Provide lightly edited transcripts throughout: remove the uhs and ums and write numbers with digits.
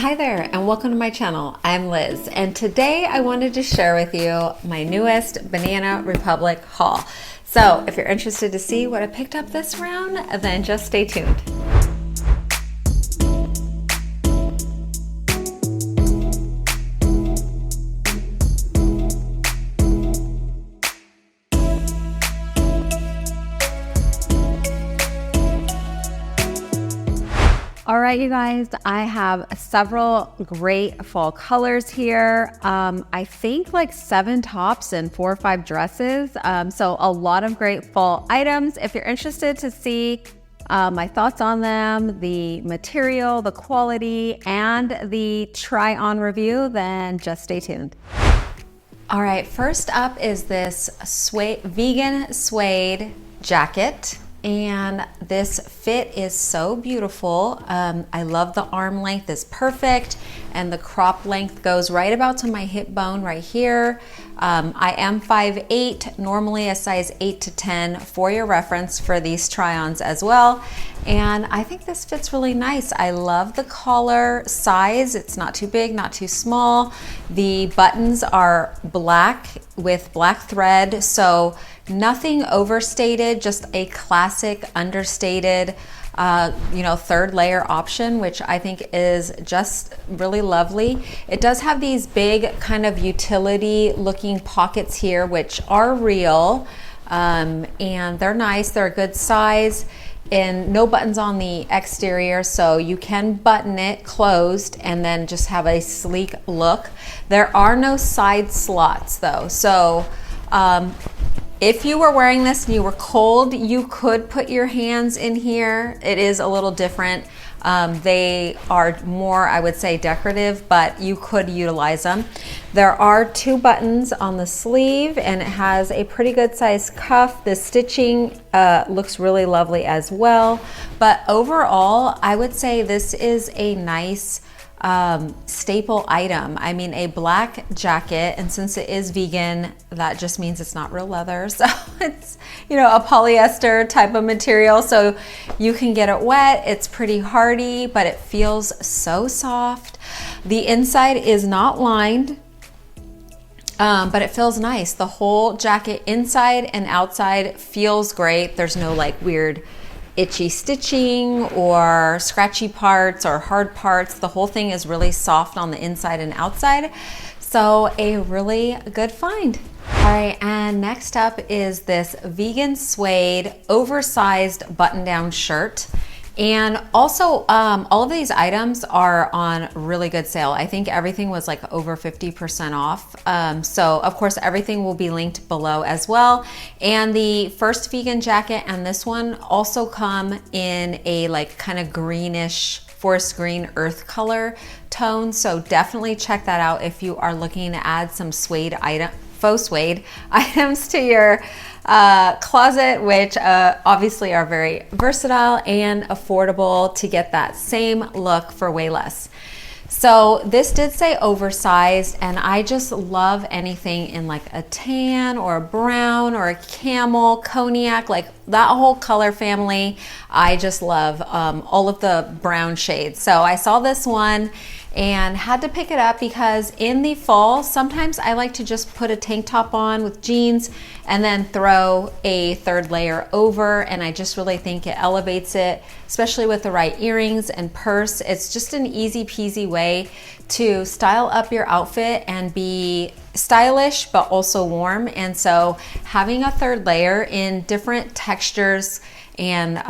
Hi there and welcome to my channel. I'm Liz and today I wanted to share with you my newest Banana Republic haul. So if you're interested to see what I picked up this round, then just stay tuned. All right, you guys, I have several great fall colors here. I think like 7 tops and 4 or 5 dresses. So a lot of great fall items. If you're interested to see my thoughts on them, the material, the quality, and the try on review, then just stay tuned. All right, first up is this vegan suede jacket. And this fit is so beautiful. I love the arm length is perfect and the crop length goes right about to my hip bone right here. I am 5'8", normally a size 8 to 10 for your reference for these try-ons as well. And I think this fits really nice. I love the collar size. It's not too big, not too small. The buttons are black with black thread, so nothing overstated, just a classic understated third layer option, which I think is just really lovely. It does have these big kind of utility looking pockets here, which are real, and they're nice. They're a good size, and no buttons on the exterior, so you can button it closed and then just have a sleek look. There are no side slots though, so if you were wearing this and you were cold, you could put your hands in here. It is a little different. They are more, I would say, decorative, but you could utilize them. There are 2 buttons on the sleeve and it has a pretty good size cuff. The stitching looks really lovely as well. But overall, I would say this is a nice staple item. I mean, a black jacket, and since it is vegan, that just means it's not real leather, so it's, you know, a polyester type of material, so you can get it wet. It's pretty hardy, but it feels so soft. The inside is not lined, but it feels nice. The whole jacket inside and outside feels great. There's no like weird itchy stitching or scratchy parts or hard parts. The whole thing is really soft on the inside and outside. So a really good find. All right, and next up is this vegan suede oversized button-down shirt. And also all of these items are on really good sale. I think everything was like over 50% off. So of course everything will be linked below as well. And the first vegan jacket and this one also come in a like kind of greenish forest green earth color tone. So definitely check that out if you are looking to add some faux suede items to your closet, which obviously are very versatile and affordable to get that same look for way less. So this did say oversized, and I just love anything in like a tan or a brown or a camel, cognac, like that whole color family. I just love all of the brown shades. So I saw this one and had to pick it up because in the fall, sometimes I like to just put a tank top on with jeans and then throw a third layer over, and I just really think it elevates it, especially with the right earrings and purse. It's just an easy peasy way to style up your outfit and be stylish but also warm. And so having a third layer in different textures and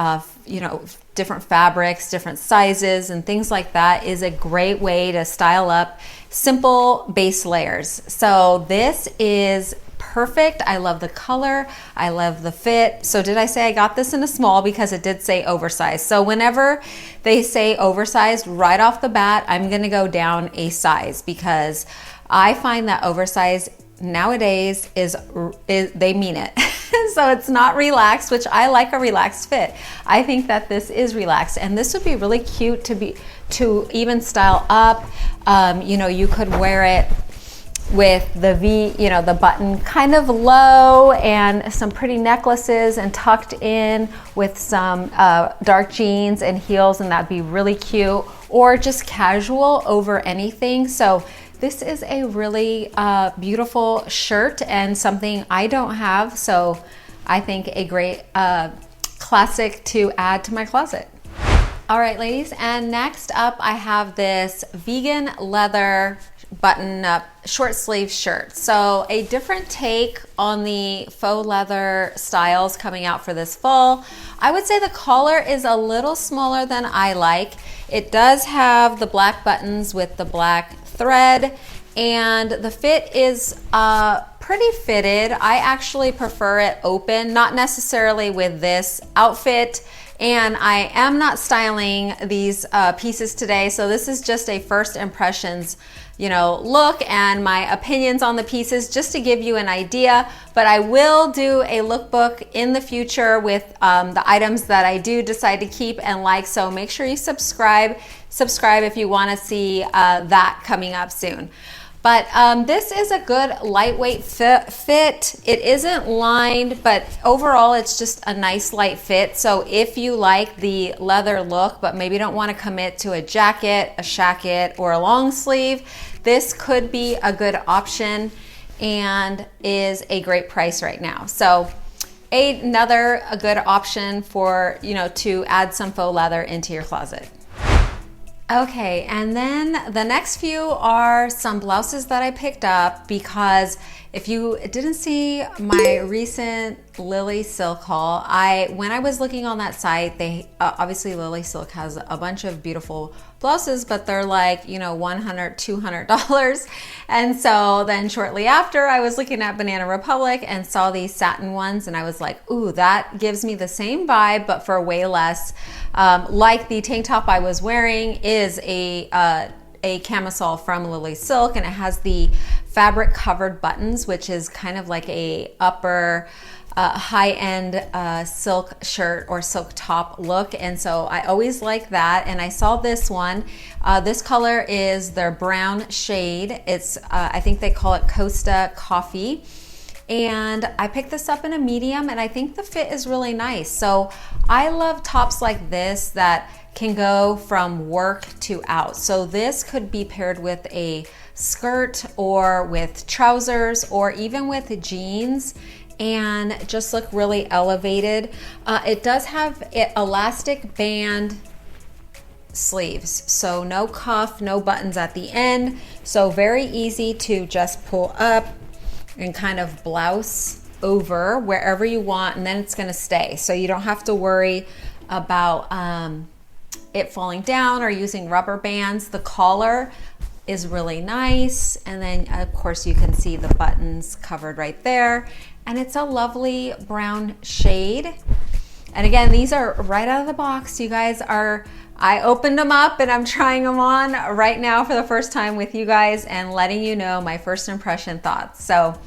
different fabrics, different sizes and things like that is a great way to style up simple base layers. So this is perfect. I love the color. I love the fit. So did I say I got this in a small because it did say oversized. So whenever they say oversized right off the bat, I'm going to go down a size because I find that oversized nowadays is they mean it. So it's not relaxed, which I like a relaxed fit. I think that this is relaxed, and this would be really cute to even style up. You could wear it with the V, you know, the button kind of low, and some pretty necklaces and tucked in with some dark jeans and heels, and that'd be really cute, or just casual over anything. So this is a really beautiful shirt and something I don't have, so I think a great classic to add to my closet. All right, ladies, and next up I have this vegan leather button-up short sleeve shirt. So a different take on the faux leather styles coming out for this fall. I would say the collar is a little smaller than I like. It does have the black buttons with the black thread, and the fit is pretty fitted. I actually prefer it open, not necessarily with this outfit. And I am not styling these pieces today, so this is just a first impressions, you know, look and my opinions on the pieces, just to give you an idea. But I will do a lookbook in the future with the items that I do decide to keep and like, so make sure you subscribe if you want to see that coming up soon. But this is a good lightweight fit. It isn't lined, but overall it's just a nice light fit. So if you like the leather look, but maybe don't want to commit to a jacket, a shacket, or a long sleeve, this could be a good option and is a great price right now. So a good option for, you know, to add some faux leather into your closet. Okay, and then the next few are some blouses that I picked up, because if you didn't see my recent Lily Silk haul, when I was looking on that site, they obviously Lily Silk has a bunch of beautiful blouses, but they're like, you know, $100, $200. And so then shortly after, I was looking at Banana Republic and saw these satin ones, and I was like, ooh, that gives me the same vibe, but for way less. Like the tank top I was wearing is a camisole from Lily Silk, and it has the fabric covered buttons, which is kind of like a upper high-end silk shirt or silk top look. And so I always like that. And I saw this one. This color is their brown shade. It's I think they call it Costa Coffee. And I picked this up in a medium, and I think the fit is really nice. So I love tops like this that can go from work to out. So this could be paired with a skirt or with trousers or even with jeans and just look really elevated. It does have elastic band sleeves, so no cuff, no buttons at the end. So very easy to just pull up and kind of blouse over wherever you want, and then it's gonna stay. So you don't have to worry about it falling down or using rubber bands. The collar is really nice, and then of course you can see the buttons covered right there, and it's a lovely brown shade. And again, these are right out of the box. You guys are, I opened them up and I'm trying them on right now for the first time with you guys and letting you know my first impression thoughts. So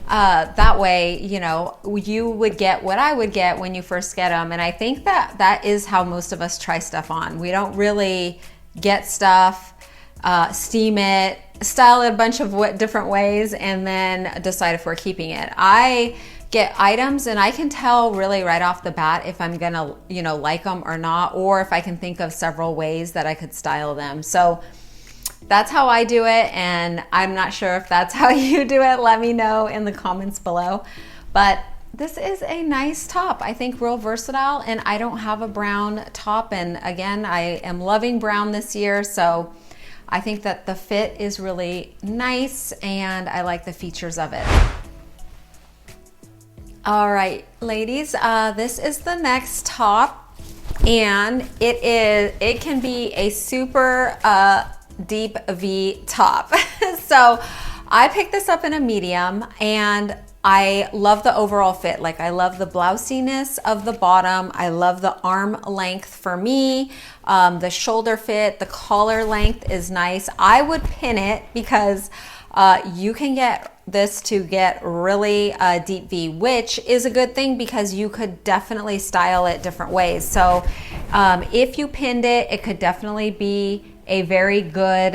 that way, you know, you would get what I would get when you first get them. And I think that that is how most of us try stuff on. We don't really get stuff, steam it, style it a bunch of different ways, and then decide if we're keeping it. I get items and I can tell really right off the bat if I'm gonna, you know, like them or not, or if I can think of several ways that I could style them. So that's how I do it, and I'm not sure if that's how you do it. Let me know in the comments below. But this is a nice top. I think real versatile, and I don't have a brown top, and again, I am loving brown this year, so I think that the fit is really nice and I like the features of it. All right, ladies, this is the next top, and it can be a super deep V top. So I picked this up in a medium, and I love the overall fit. Like, I love the blousiness of the bottom. I love the arm length for me. The shoulder fit, the collar length is nice. I would pin it because you can get this to get really deep V, which is a good thing because you could definitely style it different ways. So if you pinned it, it could definitely be a very good,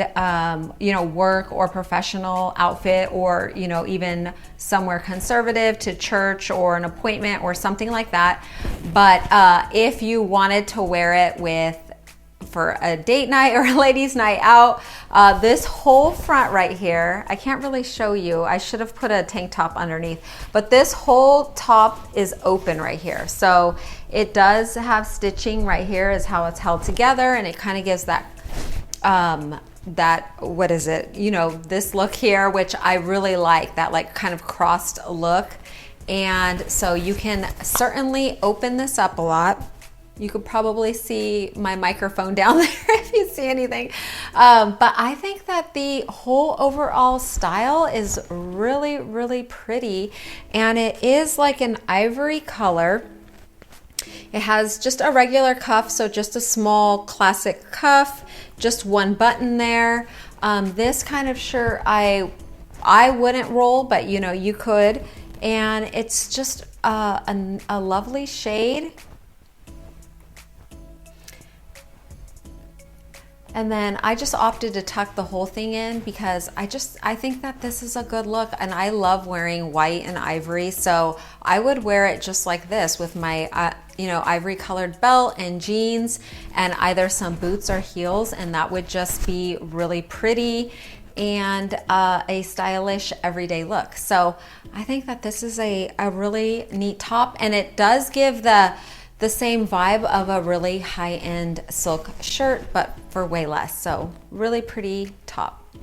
you know, work or professional outfit, or, you know, even somewhere conservative to church or an appointment or something like that. But if you wanted to wear it for a date night or a ladies' night out, this whole front right here, I can't really show you. I should have put a tank top underneath, but this whole top is open right here. So it does have stitching right here is how it's held together, and it kind of gives that, what is it? You know, this look here, which I really like, that like kind of crossed look. And so you can certainly open this up a lot. You could probably see my microphone down there if you see anything. But I think that the whole overall style is really, really pretty. And it is like an ivory color. It has just a regular cuff, so just a small classic cuff, just one button there. This kind of shirt I wouldn't roll, but you know, you could. And it's just a lovely shade. And then I just opted to tuck the whole thing in because I think that this is a good look, and I love wearing white and ivory. So I would wear it just like this with my, you know, ivory colored belt and jeans and either some boots or heels. And that would just be really pretty and a stylish everyday look. So I think that this is a really neat top, and it does give the same vibe of a really high-end silk shirt, but for way less. So really pretty top.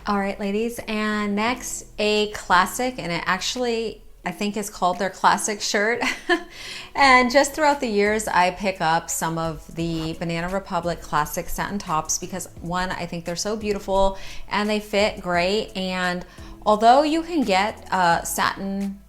All right, ladies, and next a classic, and it actually I think is called their classic shirt. And just throughout the years, I pick up some of the Banana Republic classic satin tops because one, I think they're so beautiful and they fit great. And although you can get satin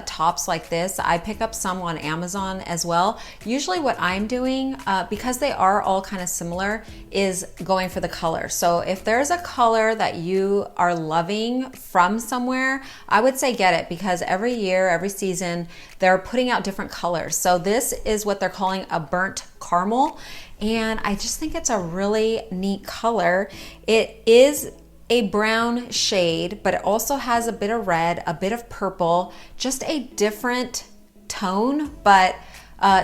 tops like this, I pick up some on Amazon as well. Usually what I'm doing, because they are all kind of similar, is going for the color. So if there's a color that you are loving from somewhere, I would say get it, because every year, every season, they're putting out different colors. So this is what they're calling a burnt caramel, and I just think it's a really neat color. It is a brown shade, but it also has a bit of red, a bit of purple, just a different tone, but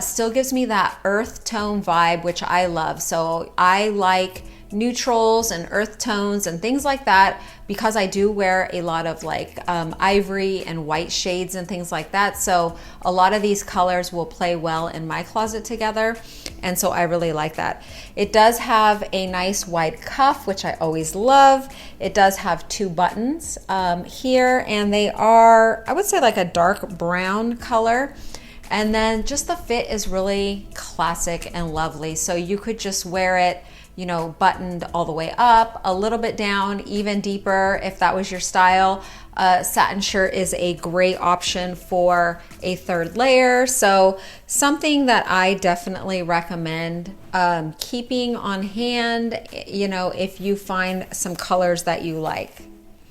still gives me that earth tone vibe, which I love. So I like neutrals and earth tones and things like that because I do wear a lot of like ivory and white shades and things like that. So a lot of these colors will play well in my closet together. And so I really like that. It does have a nice wide cuff, which I always love. It does have two buttons here, and they are, I would say, like a dark brown color. And then just the fit is really classic and lovely. So you could just wear it, you know, buttoned all the way up, a little bit down, even deeper if that was your style. Satin shirt is a great option for a third layer. So something that I definitely recommend keeping on hand, you know, if you find some colors that you like.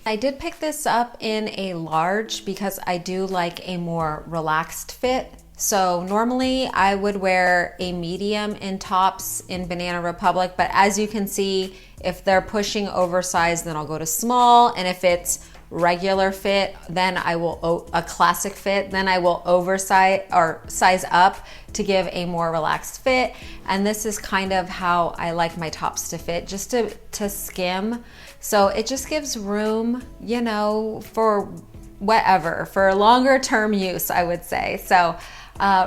I did pick this up in a large because I do like a more relaxed fit. So normally I would wear a medium in tops in Banana Republic, but as you can see, if they're pushing oversized, then I'll go to small. And if it's regular fit, then I will, a classic fit, then I will oversize or size up to give a more relaxed fit. And this is kind of how I like my tops to fit, just to skim. So it just gives room, you know, for whatever, for longer term use, I would say. So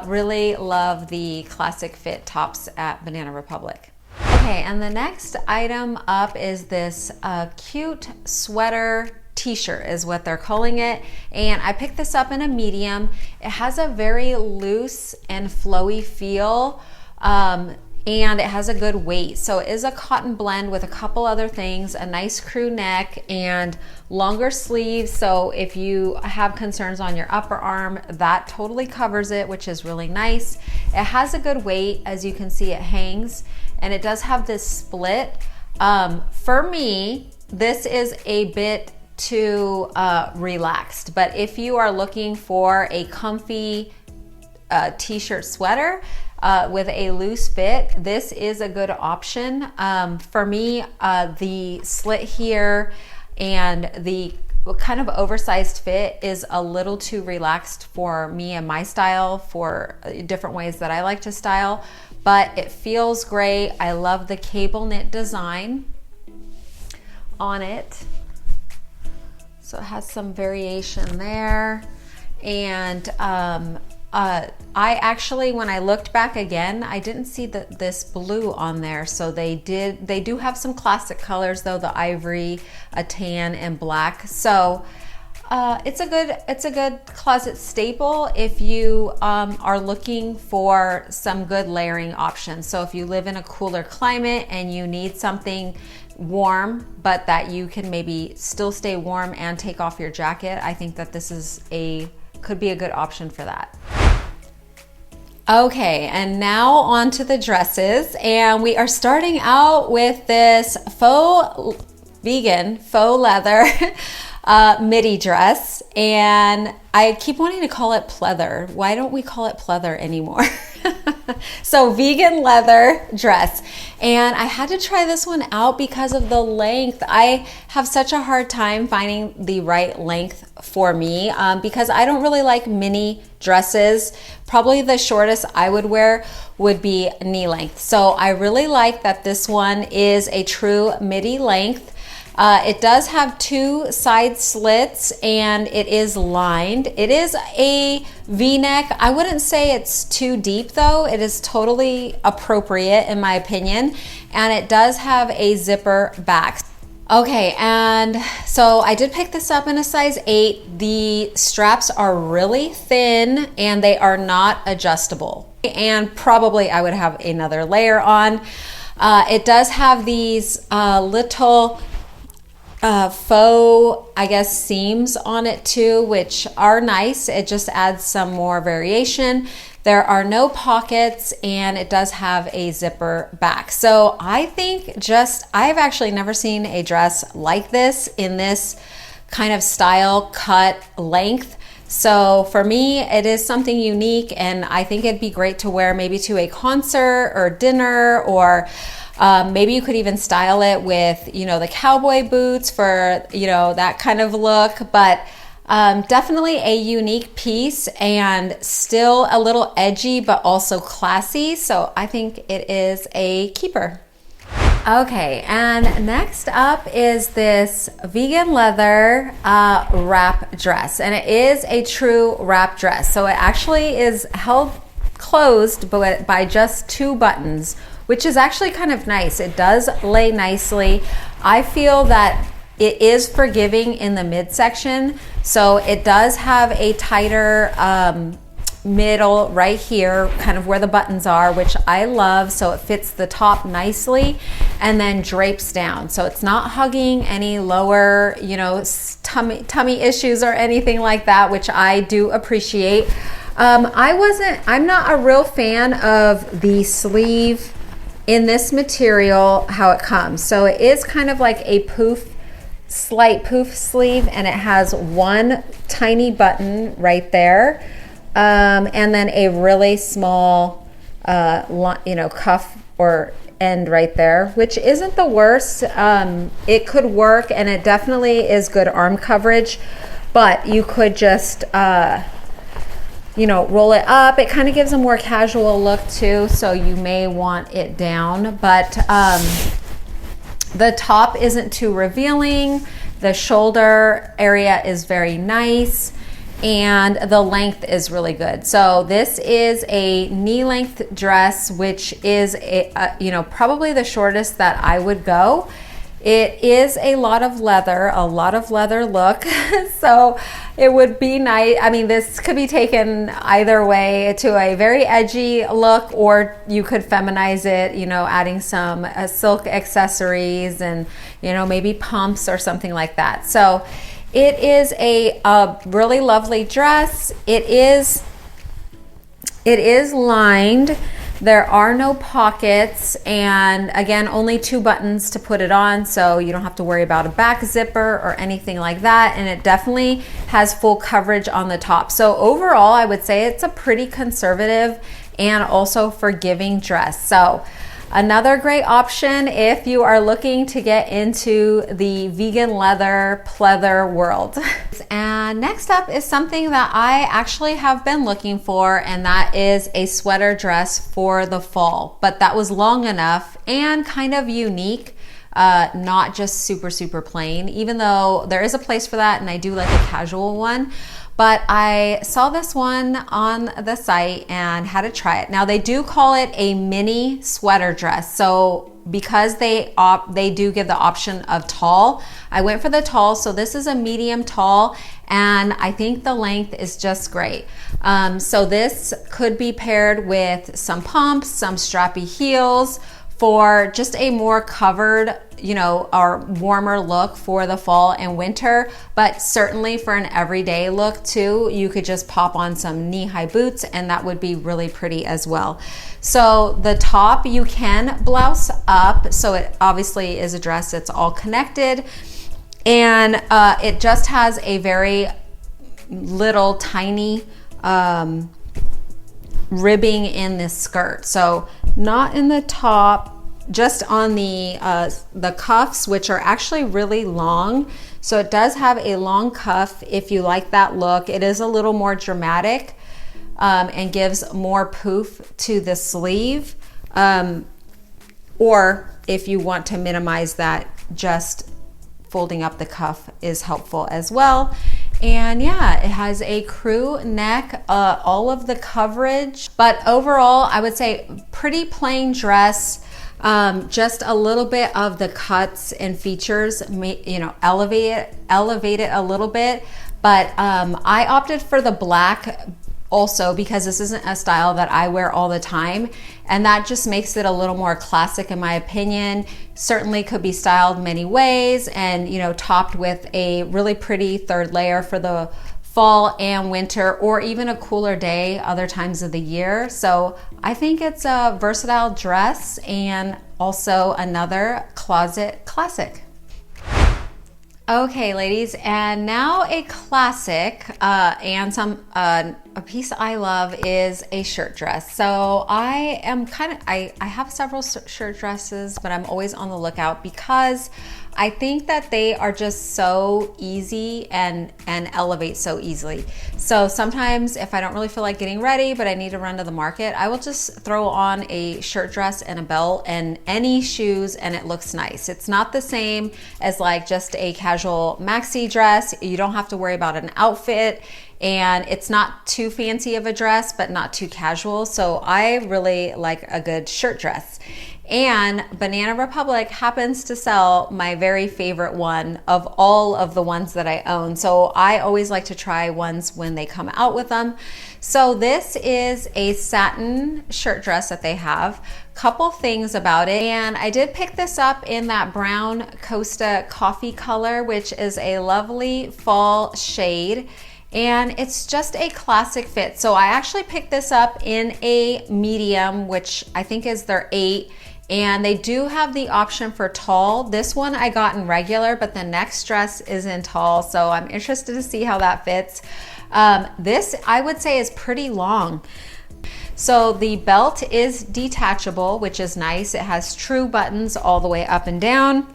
really love the classic fit tops at Banana Republic. Okay, and the next item up is this cute sweater t-shirt is what they're calling it. And I picked this up in a medium. It has a very loose and flowy feel. And it has a good weight. So it is a cotton blend with a couple other things, a nice crew neck and longer sleeves. So if you have concerns on your upper arm, that totally covers it, which is really nice. It has a good weight. As you can see, it hangs, and it does have this split. For me, this is a bit too relaxed, but if you are looking for a comfy t-shirt sweater with a loose fit, this is a good option. For me, the slit here and the kind of oversized fit is a little too relaxed for me and my style, for different ways that I like to style, but it feels great. I love the cable knit design on it. So it has some variation there. And I actually, when I looked back again, I didn't see this blue on there. So they do have some classic colors though, the ivory, a tan, and black. So it's a good closet staple if you are looking for some good layering options. So if you live in a cooler climate and you need something warm, but that you can maybe still stay warm and take off your jacket, I think that this is could be a good option for that. Okay, and now on to the dresses, and we are starting out with this vegan faux leather midi dress, and I keep wanting to call it pleather. Why don't we call it pleather anymore? So vegan leather dress, and I had to try this one out because of the length. I have such a hard time finding the right length for me because I don't really like mini dresses. Probably the shortest I would wear would be knee length. So I really like that this one is a true midi length. It does have two side slits and it is lined. It is a V-neck. I wouldn't say it's too deep though. It is totally appropriate in my opinion. And it does have a zipper back. Okay, and so I did pick this up in a size 8. The straps are really thin and they are not adjustable. And probably I would have another layer on. It does have these little faux, I guess, seams on it too, which are nice. It just adds some more variation. There are no pockets and it does have a zipper back. So I think I've actually never seen a dress like this in this kind of style, cut, length. So for me, it is something unique and I think it'd be great to wear maybe to a concert or dinner, or maybe you could even style it with, the cowboy boots for, that kind of look, but definitely a unique piece and still a little edgy, but also classy. So I think it is a keeper. Okay, and next up is this vegan leather wrap dress, and it is a true wrap dress. So it actually is held closed by just 2 buttons, which is actually kind of nice. It does lay nicely. I feel that it is forgiving in the midsection. So it does have a tighter middle right here, kind of where the buttons are, which I love. So it fits the top nicely and then drapes down. So it's not hugging any lower, tummy issues or anything like that, which I do appreciate. I'm not a real fan of the sleeve in this material, how it comes. So it is kind of like a slight poof sleeve, and it has one tiny button right there, and then a really small cuff or end right there, which isn't the worst. It could work, and it definitely is good arm coverage, but you could just roll it up. It kind of gives a more casual look too, so you may want it down, but the top isn't too revealing. The shoulder area is very nice, and the length is really good. So this is a knee length dress, which is probably the shortest that I would go. It is a lot of leather look. So it would be nice. I mean, this could be taken either way, to a very edgy look, or you could feminize it, adding some silk accessories and, maybe pumps or something like that. So it is a really lovely dress. It is lined. There are no pockets, and again, only 2 buttons to put it on, so you don't have to worry about a back zipper or anything like that. And it definitely has full coverage on the top. So overall, I would say it's a pretty conservative and also forgiving dress. So another great option if you are looking to get into the vegan leather pleather world. And next up is something that I actually have been looking for, and that is a sweater dress for the fall. But that was long enough and kind of unique, not just super plain, even though there is a place for that and I do like a casual one. But I saw this one on the site and had to try it. Now they do call it a mini sweater dress. So because they do give the option of tall, I went for the tall. So this is a medium tall, and I think the length is just great. So this could be paired with some pumps, some strappy heels, for just a more covered, you know, or warmer look for the fall and winter. But certainly for an everyday look too, you could just pop on some knee-high boots and that would be really pretty as well. So the top you can blouse up, so it obviously is a dress that's all connected, and it just has a very little tiny ribbing in this skirt. So not in the top, just on the cuffs, which are actually really long. So it does have a long cuff if you like that look. It is a little more dramatic and gives more poof to the sleeve. Or if you want to minimize that, just folding up the cuff is helpful as well. And yeah, it has a crew neck, all of the coverage, but overall I would say pretty plain dress. Just a little bit of the cuts and features, you know, elevate it a little bit. But I opted for the black also because this isn't a style that I wear all the time, and that just makes it a little more classic in my opinion. Certainly could be styled many ways, and you know, topped with a really pretty third layer for the fall and winter, or even a cooler day other times of the year. So I think it's a versatile dress and also another closet classic. Okay, ladies, and now a classic and a piece I love is a shirt dress. So I am I have several shirt dresses, but I'm always on the lookout because I think that they are just so easy and elevate so easily. So sometimes if I don't really feel like getting ready, but I need to run to the market, I will just throw on a shirt dress and a belt and any shoes and it looks nice. It's not the same as like just a casual maxi dress. You don't have to worry about an outfit, and it's not too fancy of a dress, but not too casual. So I really like a good shirt dress. And Banana Republic happens to sell my very favorite one of all of the ones that I own. So I always like to try ones when they come out with them. So this is a satin shirt dress that they have. Couple things about it, and I did pick this up in that brown Costa coffee color, which is a lovely fall shade. And it's just a classic fit. So I actually picked this up in a medium, which I think is their 8. And they do have the option for tall. This one I got in regular, but the next dress is in tall. So I'm interested to see how that fits. This I would say is pretty long. So the belt is detachable, which is nice. It has true buttons all the way up and down.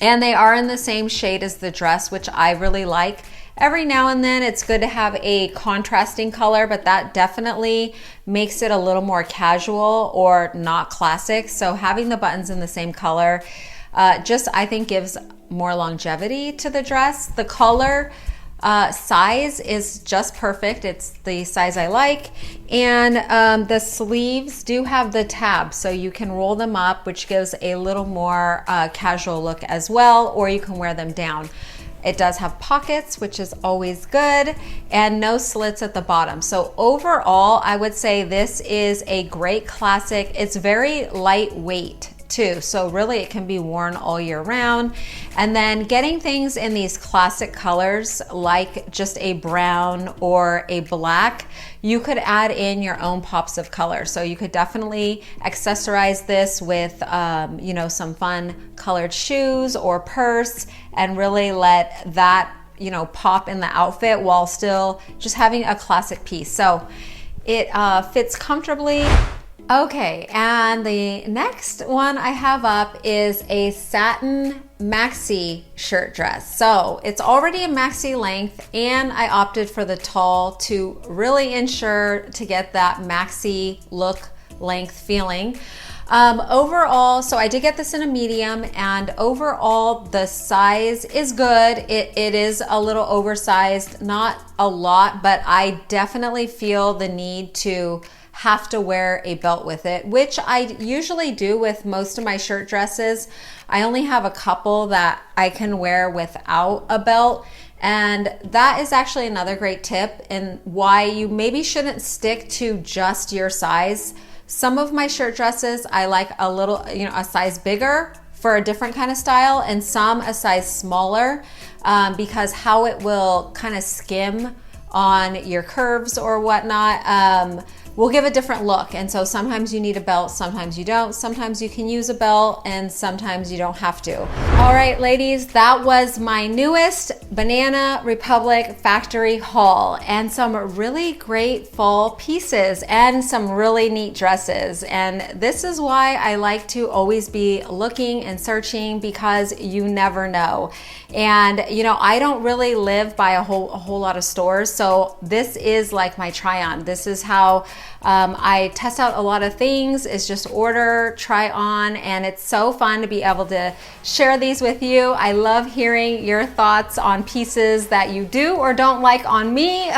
And they are in the same shade as the dress, which I really like. Every now and then it's good to have a contrasting color, but that definitely makes it a little more casual or not classic. So having the buttons in the same color just I think gives more longevity to the dress. The collar size is just perfect. It's the size I like. And the sleeves do have the tabs, so you can roll them up, which gives a little more casual look as well, or you can wear them down. It does have pockets, which is always good, and no slits at the bottom. So overall, I would say this is a great classic. It's very lightweight too. So really it can be worn all year round. And then getting things in these classic colors like just a brown or a black, you could add in your own pops of color. So you could definitely accessorize this with, you know, some fun colored shoes or purse and really let that, you know, pop in the outfit while still just having a classic piece. So it fits comfortably. Okay, and the next one I have up is a satin maxi shirt dress. So it's already a maxi length and I opted for the tall to really ensure to get that maxi look length feeling. Overall, so I did get this in a medium, and overall the size is good. It is a little oversized, not a lot, but I definitely feel the need to have to wear a belt with it, which I usually do with most of my shirt dresses. I only have a couple that I can wear without a belt. And that is actually another great tip and why you maybe shouldn't stick to just your size. Some of my shirt dresses, I like a little, you know, a size bigger for a different kind of style, and some a size smaller because how it will kind of skim on your curves or whatnot will give a different look. And so sometimes you need a belt, sometimes you don't. Sometimes you can use a belt and sometimes you don't have to. All right, ladies, that was my newest Banana Republic Factory haul and some really great fall pieces and some really neat dresses. And this is why I like to always be looking and searching, because you never know. And you know, I don't really live by a whole lot of stores, so this is like my try on. This is how I test out a lot of things, is just order, try on, and it's so fun to be able to share these with you. I love hearing your thoughts on pieces that you do or don't like on me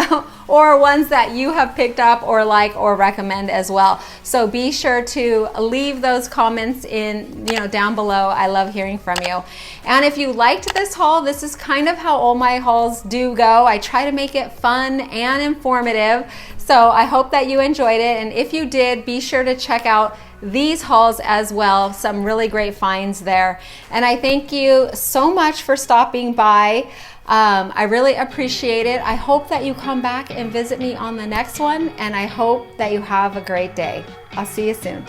or ones that you have picked up or like or recommend as well. So be sure to leave those comments in, you know, down below. I love hearing from you. And if you liked this haul, this is kind of how all my hauls do go. I try to make it fun and informative. So I hope that you enjoyed it. And if you did, be sure to check out these hauls as well. Some really great finds there. And I thank you so much for stopping by. I really appreciate it. I hope that you come back and visit me on the next one. And I hope that you have a great day. I'll see you soon.